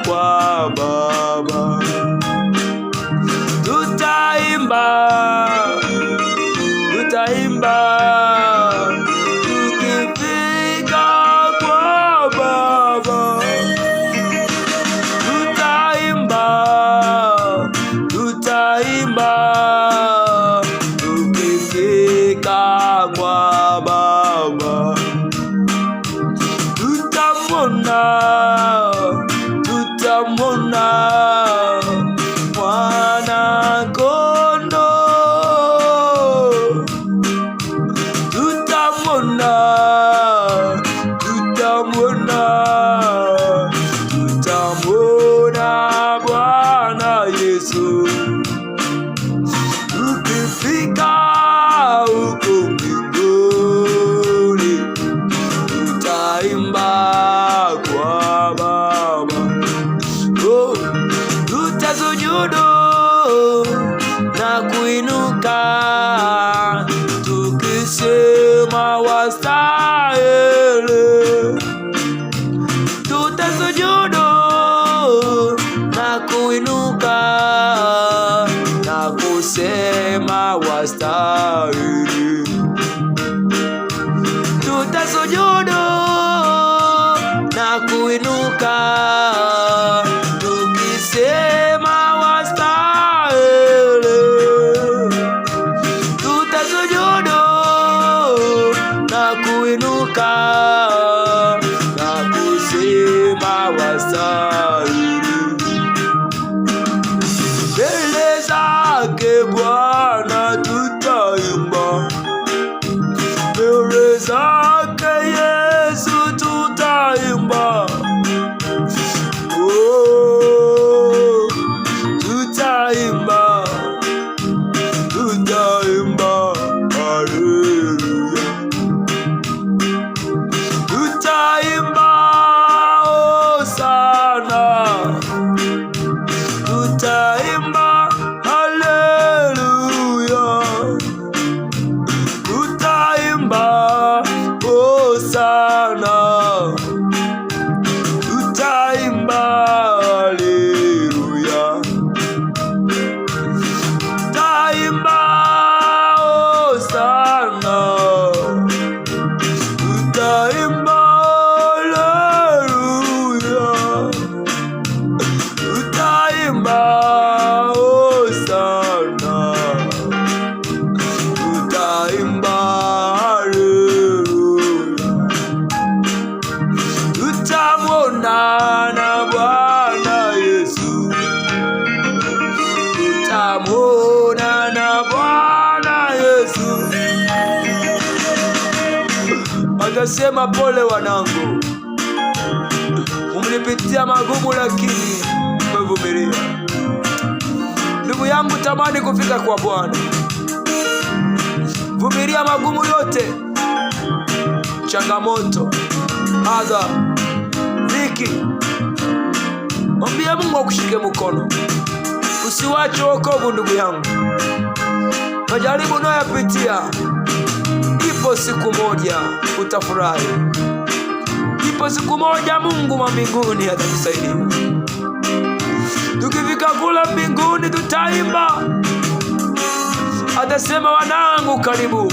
kwa Baba. Tutaimba, tutaimba tukifika kwa Baba. Tutaimba, tutaimba tukifika kwa Baba. Tutamwona, tutamwona mwana kondoo. Tutamwona, tutamwona, tutamwona Bwana Yesu. Tukifika huko mbinguni, tutaimba kwa Baba. Oh, tutasujudu na kuinuka tukisema wastahili. Tutasujudu na kuinuka na kusema wastahili. Tutasujudu na kuinuka tukisema wastahili. Tutasujudu na kuinuka na kusema wastahili. Mbele zake Bwana tutaimba, mbele zake Yesu tutaimba. Oh, tutaimba, tutaimba, haleluya. Tutaimba hosana, tutaimba haleluya. Tutaimba hosana, tutaimba haleluya. Tutaimba hosana, tutaimba haleluya. Tutaimba hosana, tutaimba haleluya. Tutamwona na Bwana Yesu, tutamwona na Bwana Yesu. Atasema, pole wanangu, mlipitia magumu lakini mmevumilia. Ndugu yangu, tamani kufika kwa Bwana. Vumilia magumu yote, changamoto, adha, dhiki. Mwambie Mungu akushike mkono. Usiwache wokovu ndugu yangu. Majaribu unayopitia, ipo siku moja utafurahi. Ipo siku moja Mungu wa mbinguni atakusaidia. Tukifika kula mbinguni tutaimba. Atasema, wanangu karibu,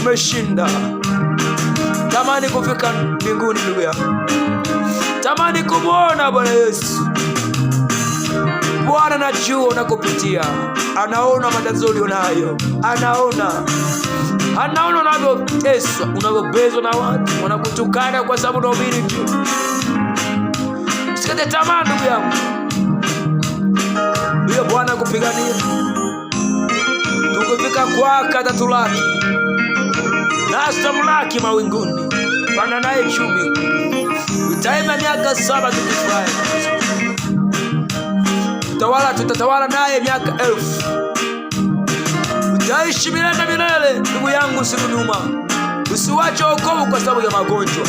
umeshinda. Tamani kufika mbinguni ndugu yangu. Tamani kumwona Bwana Yesu. Bwana anajua unakopitia. Anaona matatizo ulionayo. Anaona unavyoteswa, unavyobezwa na watu, wanakutukana kwa sababu unahubiri tu. Usikate tamaa ndugu yangu. Huyo Bwana akupigania. Tukifika kwake atatulaki. Nasi tutamlaki mawinguni. Panda naye chumi. Tutaimba miaka 7 tukifurahi. Tutatawala naye miaka 1000. Utaishi milele na milele. Ndugu yangu, siku nyuma. Usiwache wokovu kwa sababu ya magonjwa.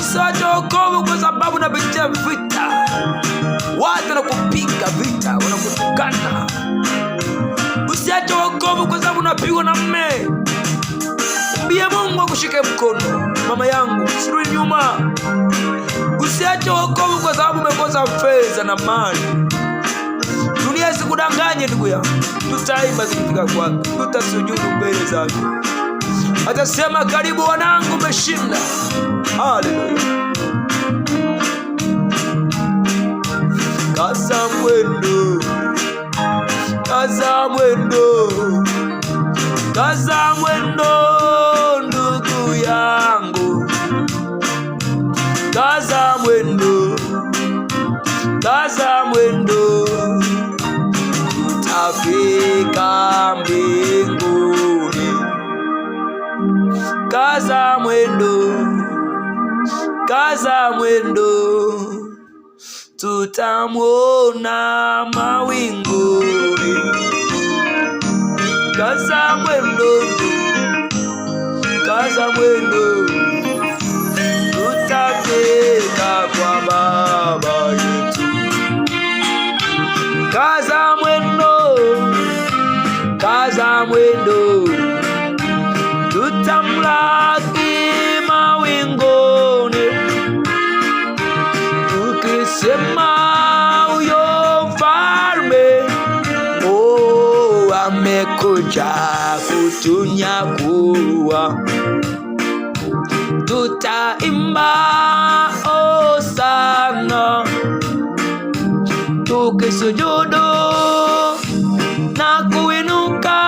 Usiwache wokovu kwa sababu unapitia vita. Watu wanakupiga vita, wanakutukana. Usiache wokovu kwa sababu unapigwa na mume. Mwambie Mungu akushike mkono. Mama yangu, usirudi nyuma. Usiache wokovu kwa sababu umekosa fedha na mali. Dunia isikudanganye ndugu yangu. Tutaimba tukifika kwake, tutasujudu mbele zake. Atasema karibu wanangu, umeshinda. Haleluya. Kaza mwendo, kaza mwendo, kaza mwendo ndugu yangu. Kaza mwendo, kaza mwendo, tutafika mbinguni. Kaza mwendo, kaza mwendo, tutamwona mawinguni. Kaza mwendo, kaza mwendo, tutafika kwa Baba yetu. Kaza mwendo, kaza mwendo, tutamlaki mawinguni. Tukisema huyo mfalme, oh, amekuja kutunyakua. Tutaimba hosana, tukisujudu na kuinuka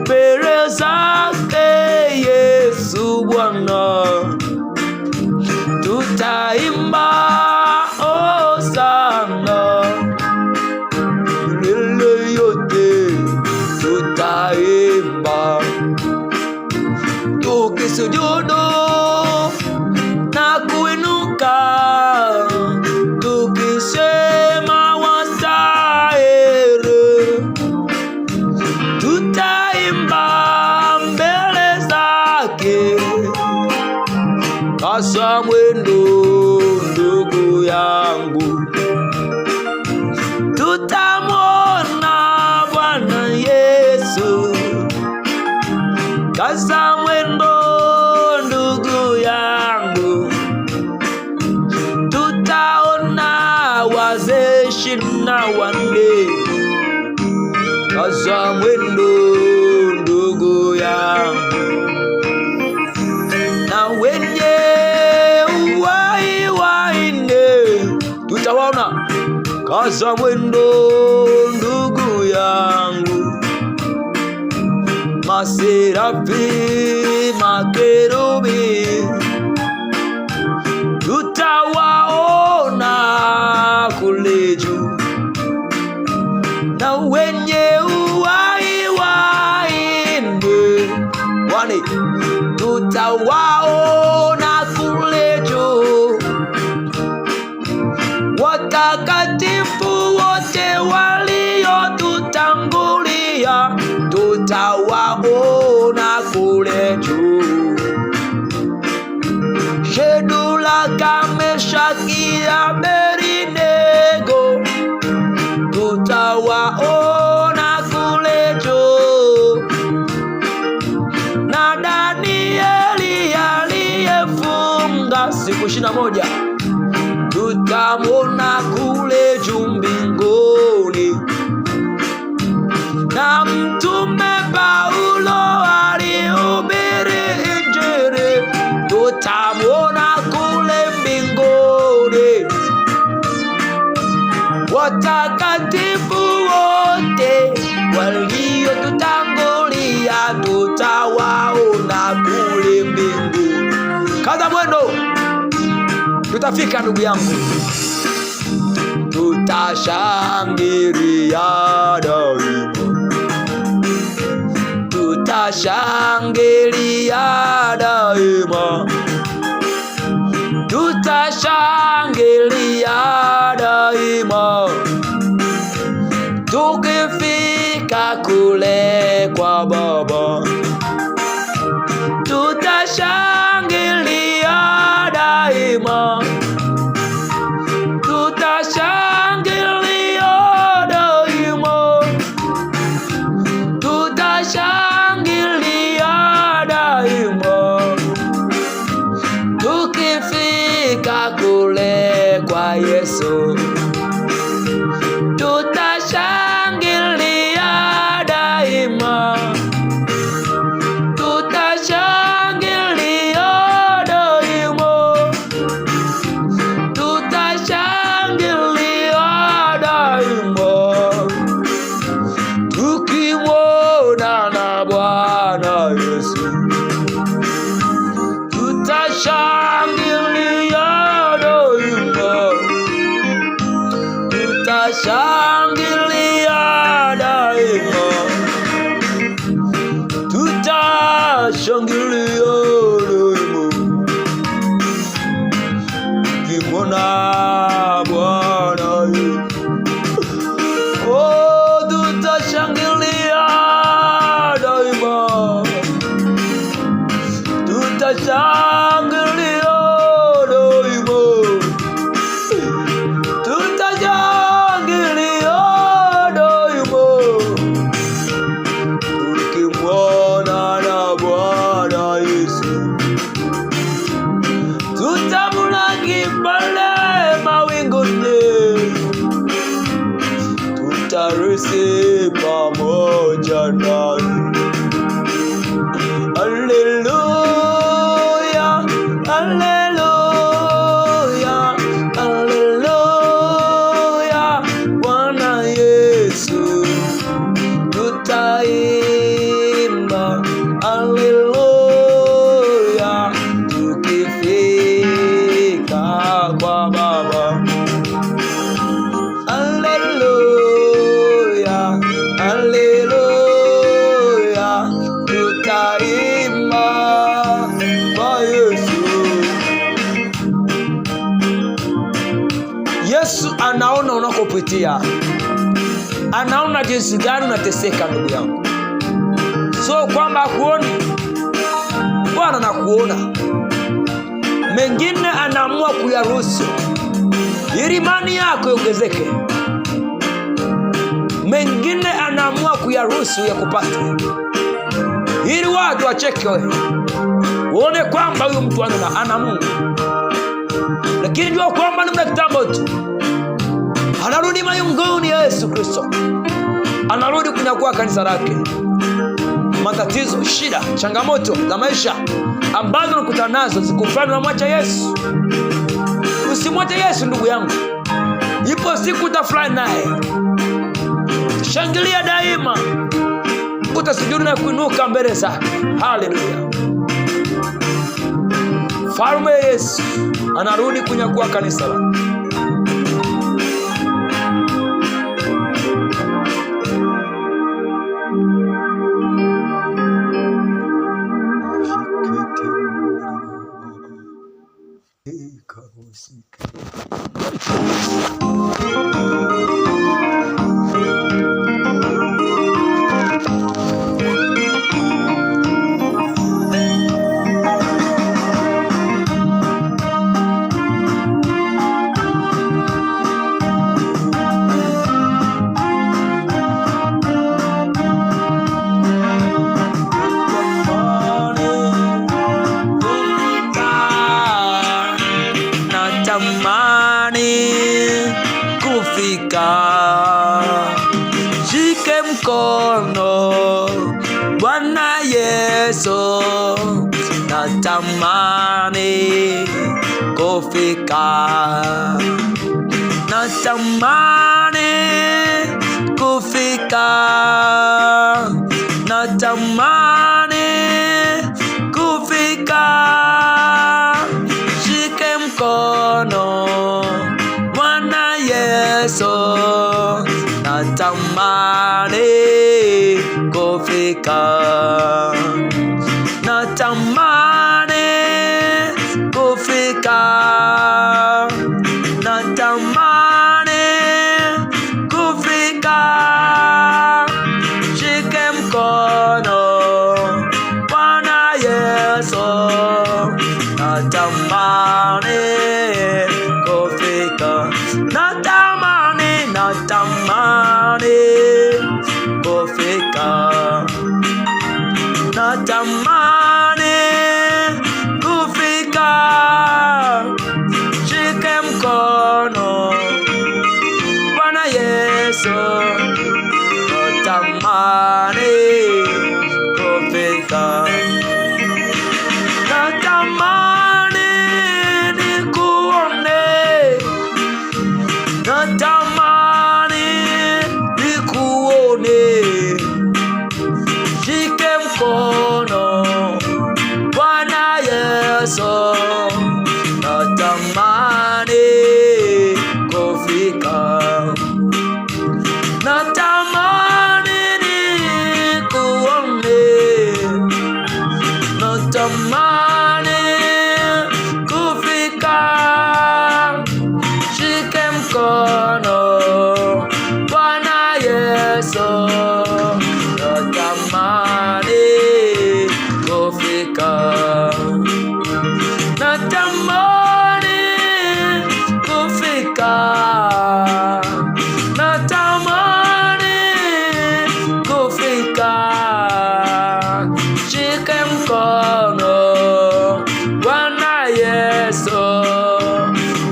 mbele zake Yesu Bwana. Tutaimba hosana, milele yote tutaimba, tukisujudu na kuinuka, tukisema wastahili. Tutaimba mbele zake. Kaza mwendo ndugu yangu, tutamwona Bwana Yesu. Kaza mwendo ndugu yangu, tutaona wazee 24. Kaza mwendo ndugu yangu, na wenye uhai wanne tutawaona. Kaza mwendo ndugu yangu, maserafi, makerubi tutawaona kule juu, na wenye uhai wanne tutawaona kule juu. Watakatifu wote waliotutangulia tutawaona kule juu. Shadraka, Meshaki, Abednego tutawaona kule juu. Na Danieli aliyefunga siku 21 tutamwona kule juu mbinguni. Na mtume Paulo alihubiri Injili, tutamwona kule mbinguni. Watakatifu wote waliotutangulia tutawaona kule mbinguni. Kaza mwendo, tutafika ndugu yangu. Tutashangilia daima, tutashangilia daima, tutashangilia daima, tukifika kule kwa Baba. Tutashangilia daima, tutashangilia daima, tutashangilia daima, tukifika Yesu. Tutashangilia daima, tutashangilia daima, tutashangilia daima, tukimwona na Bwana Yesu. Tutashangilia daima, tutashangilia daima, tutashangilia daima, tukimwona Bwana Yesu. Oh, tutashangilia daima, tutashangilia daima, tutashangilia daima, tukimwona na Bwana Yesu. Tutamlaki pale mawinguni, tutarisi pamoja naye. Haleluya, haleluya, haleluya, Bwana Yesu. Tutaimba haleluya, tukifika kwa Baba. Haleluya, haleluya, tutaimba kwa Yesu. Yesu anaona unakopitia, anaona jinsi gani unateseka ndugu yangu. So kwamba hakuoni, Bwana anakuona. Mengine anaamua kuyaruhusu ili imani yako iongezeke. Mengine anaamua kuyaruhusu ya kupata ili watu wacheke wewe, uone kwamba huyu mtu ana Mungu. Lakini jua kwamba ni muda kitambo tu, anarudi mayunguni ya Yesu Kristo, anarudi kunyakua kanisa lake. Matatizo, shida, changamoto za maisha ambazo unakutana nazo zikufanya unamwacha Yesu. Usimwache Yesu ndugu yangu, ipo siku utafurahi naye. Shangilia daima, utasujudu na kuinuka mbele zake. Haleluya. Mfalme Yesu anarudi kunyakua kanisa lake. Shike mkono Bwana Yesu, natamani kufika, natamani kufika, natamani kufika. Shike mkono Bwana Yesu, natamani kufika, natamani kufika, natamani kufika. Shike mkono Bwana Yesu, natamani kufika, natamani, natamani kufika, natamani kufika. Shike mkono Yesu, natamani kufika. Natamani nikuone, natamani nikuone. Shike mkono Bwana Yesu, natamani kufika. Natamani nikuone, natamani kufika. Shike mkono Bwana Yesu, natamani kufika. Natamani kufika. Natamani kufika. Shike mkono Bwana Yesu,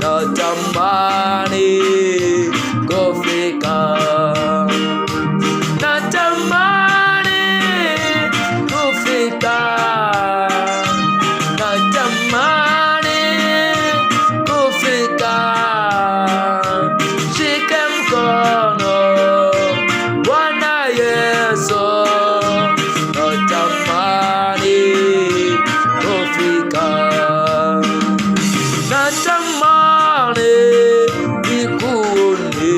natamani kufika. Natamani kufika. Natamani kufika. Shike mkono Bwana Yesu, natamani kufika. Natamani nikuone,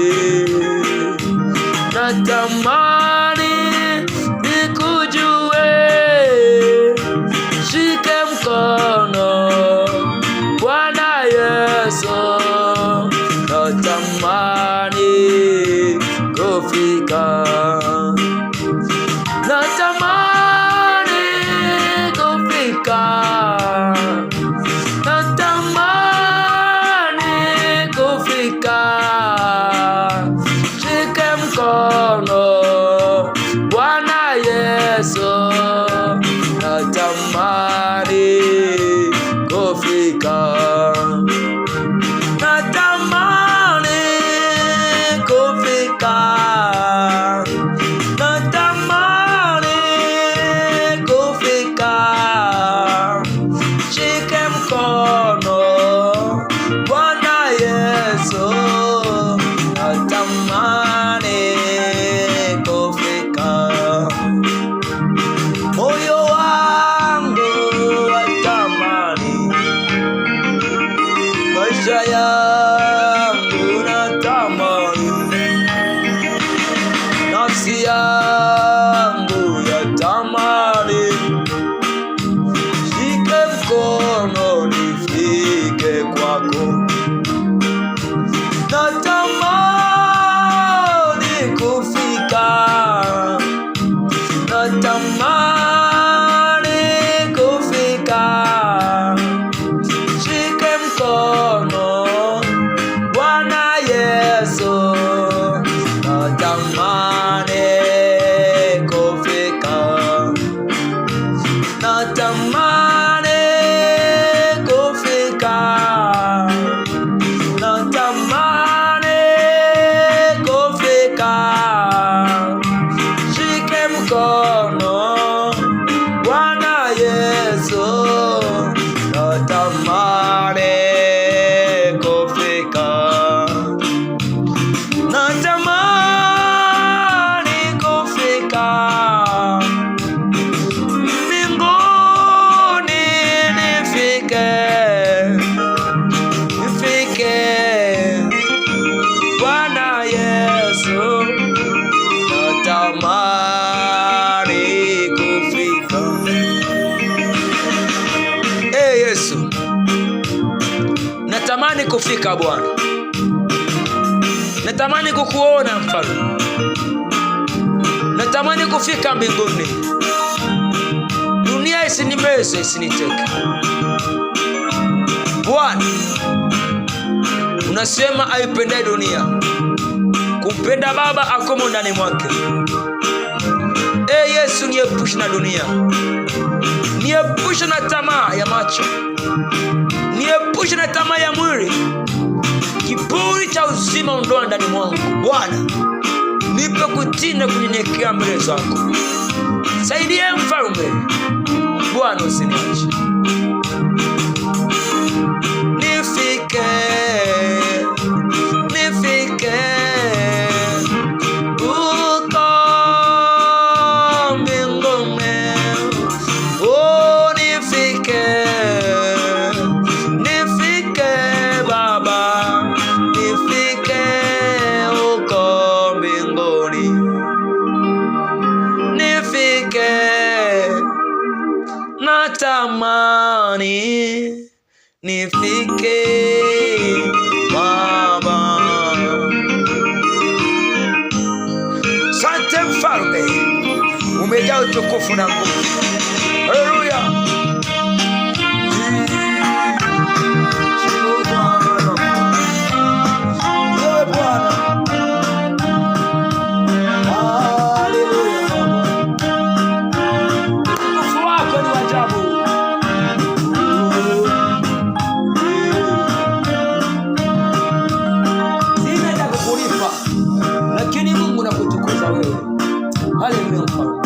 natamani nikujue. Shike mkono Bwana Yesu, natamani kufika. Natamani kufika. Natamani kufika. Shike mkono Bwana Yesu, natamani kufika. Natamani kufika. Natamani kufika. Shike mkono Bwana Yesu, natamani kufika. Moyo wangu watamani, maisha yangu natamani, nafsi yangu yatamani. Shike mkono nifike kwako. Natamani kufika. Natamani kufika. Shike mkono Bwana Yesu, natamani kufika. Natamani kufika. Natamani kufika. Shike mkono Bwana Yesu, natamani kufika. Natamani kufika mbinguni, nifike. Nifike Bwana Yesu, natamani kufika. Yesu, natamani kufika Bwana. Natamani kukuona Mfalme. Natamani kufika mbinguni. Dunia isinimeze, isiniteke. Bwana, unasema aipendaye dunia, kumpenda Baba akomo ndani mwake. Yesu, niepushe na dunia. Niepushe na tamaa ya macho. Niepushe na tamaa ya mwili. Kiburi cha uzima ondoa ndani mwangu. Bwana, nipe kutii na kunyenyekea mbele zako. Saidie Mfalme, Bwana usiniache. Nifike uko mbinguni. Oh, nifike Baba, nifike uko mbinguni. Nifike, natamani nifike Baba. Asante Mfalme, umejaa utukufu na nguvu. Haleluya. Lakini Mungu nakutukuza wewe. Haleluya Mfalme.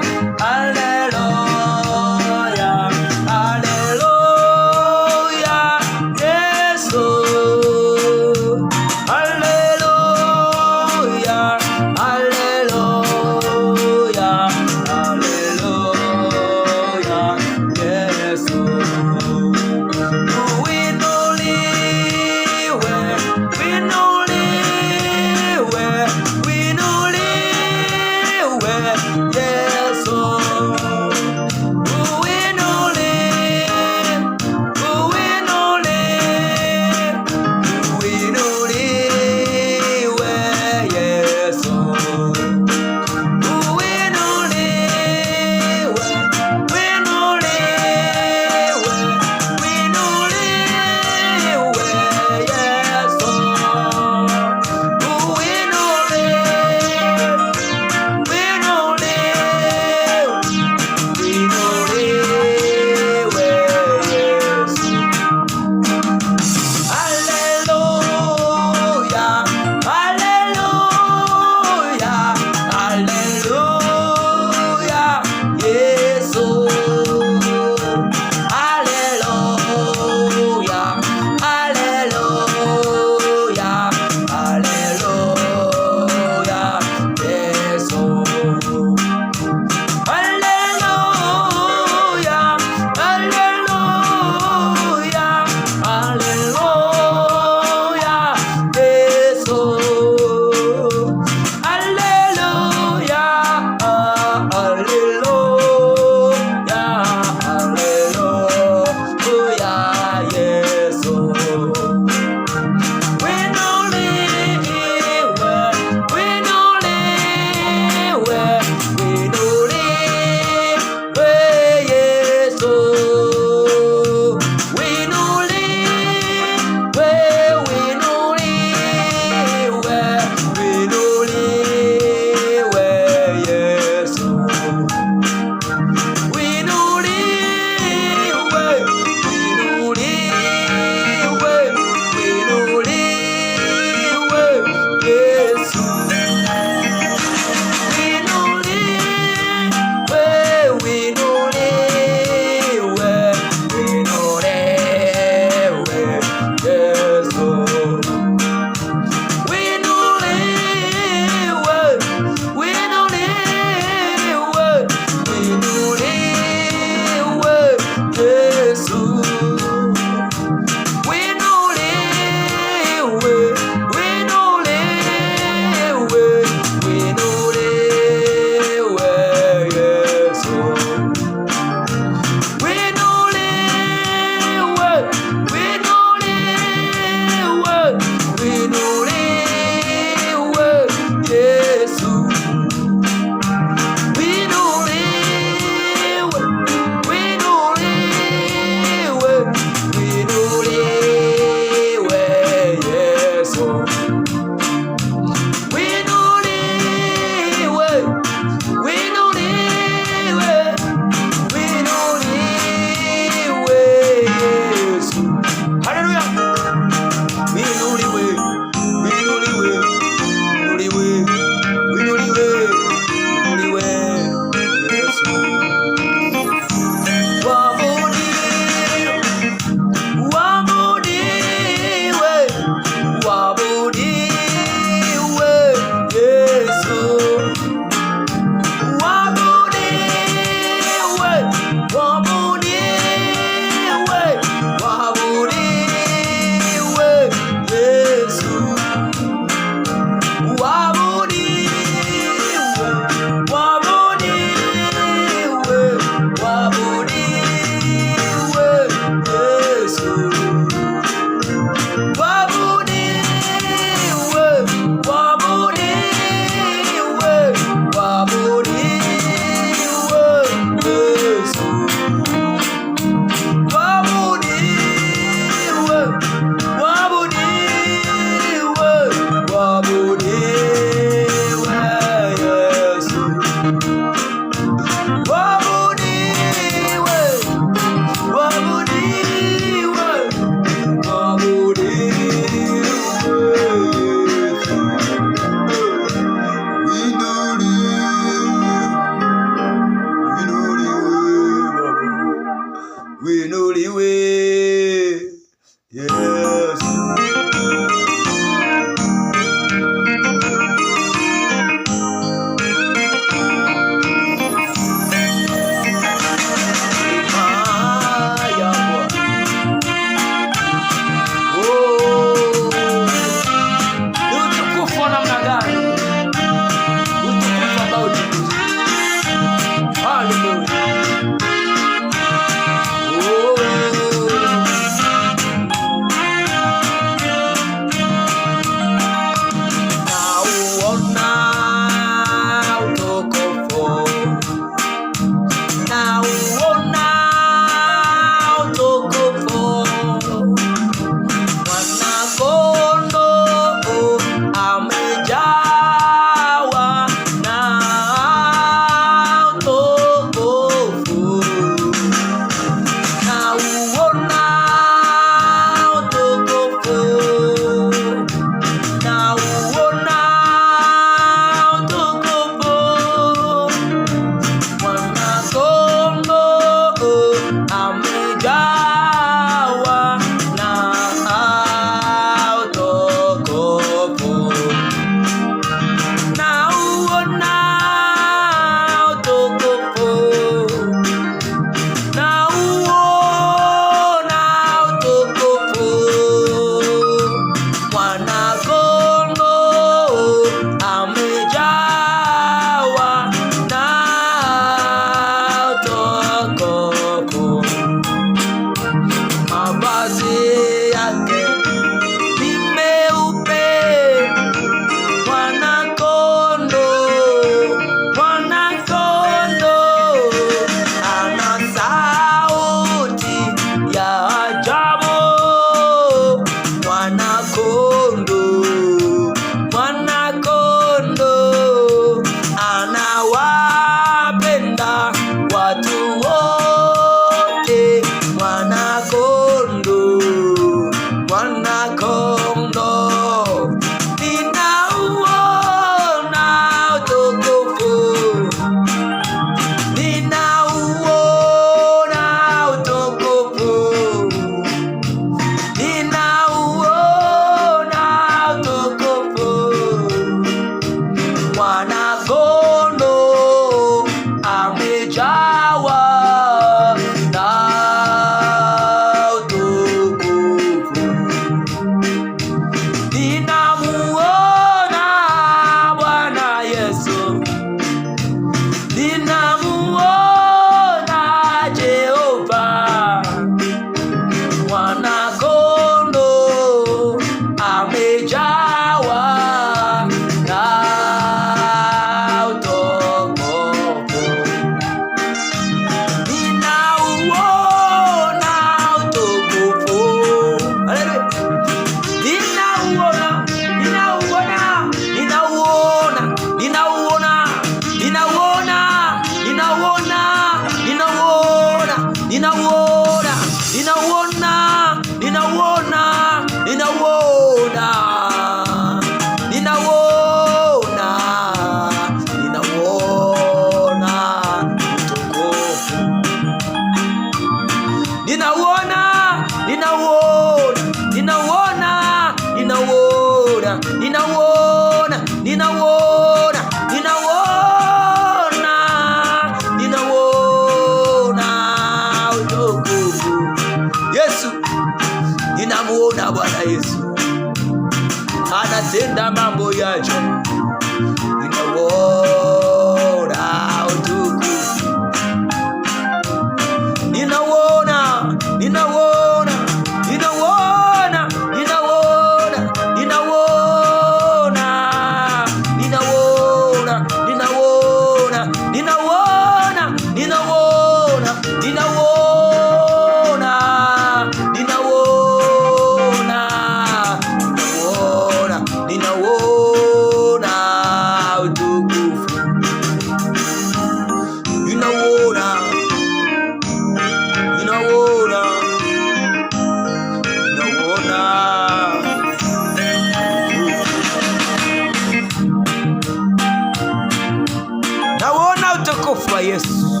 utukufu wa Yesu.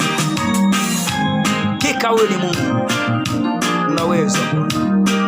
Hakika wewe ni Mungu, unaweza Bwana.